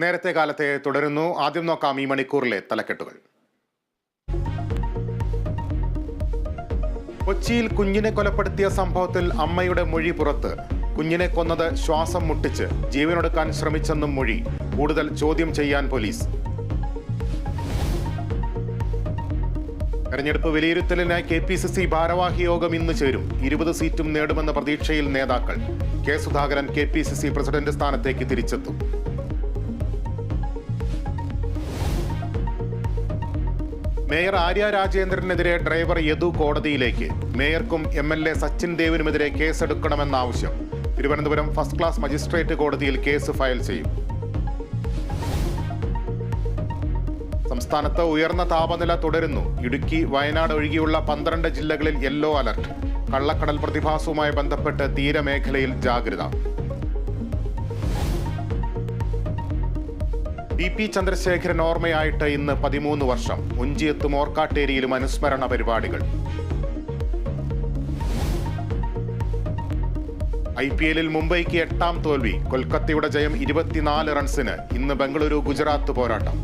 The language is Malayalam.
നേരത്തെ കാലത്തെ തുടരുന്നു. ആദ്യം നോക്കാം ഈ മണിക്കൂറിലെ തലക്കെട്ടുകൾ. കൊച്ചിയിൽ കുഞ്ഞിനെ കൊലപ്പെടുത്തിയ സംഭവത്തിൽ അമ്മയുടെ മൊഴി പുറത്ത്. കുഞ്ഞിനെ കൊന്നത് ശ്വാസം മുട്ടിച്ച് ജീവനൊടുക്കാൻ ശ്രമിച്ചെന്നും മൊഴി. കൂടുതൽ ചോദ്യം ചെയ്യാൻ പോലീസ്. തെരഞ്ഞെടുപ്പ് വിലയിരുത്തലിനായി KPCC ഭാരവാഹി യോഗം ഇന്ന് ചേരും. 20 സീറ്റും നേടുമെന്ന പ്രതീക്ഷയിൽ നേതാക്കൾ. കെ സുധാകരൻ KPCC പ്രസിഡന്റ് സ്ഥാനത്തേക്ക് തിരിച്ചെത്തും. മേയർ ആര്യ രാജേന്ദ്രനെതിരെ ഡ്രൈവർ യദു കോടതിയിലേക്ക്. മേയർക്കും MLA സച്ചിൻ ദേവിനുമെതിരെ കേസെടുക്കണമെന്ന ആവശ്യം. തിരുവനന്തപുരം ഫസ്റ്റ് ക്ലാസ് മജിസ്ട്രേറ്റ് കോടതിയിൽ കേസ് ഫയൽ ചെയ്യും. സംസ്ഥാനത്ത് ഉയർന്ന താപനില തുടരുന്നു. ഇടുക്കി, വയനാട് ഒഴികെയുള്ള 12 ജില്ലകളിൽ യെല്ലോ അലർട്ട്. കള്ളക്കടൽ പ്രതിഭാസവുമായി ബന്ധപ്പെട്ട് തീരമേഖലയിൽ ജാഗ്രത. BP ചന്ദ്രശേഖരൻ ഓർമ്മയായിട്ട് ഇന്ന് 13 വർഷം. ഒഞ്ചിയത്തും ഓർക്കാട്ടേരിയിലും അനുസ്മരണ പരിപാടികൾ. IPL-ൽ മുംബൈക്ക് 8ാം തോൽവി. കൊൽക്കത്തയുടെ ജയം 24 റൺസിന്. ഇന്ന് ബംഗളൂരു ഗുജറാത്ത് പോരാട്ടം.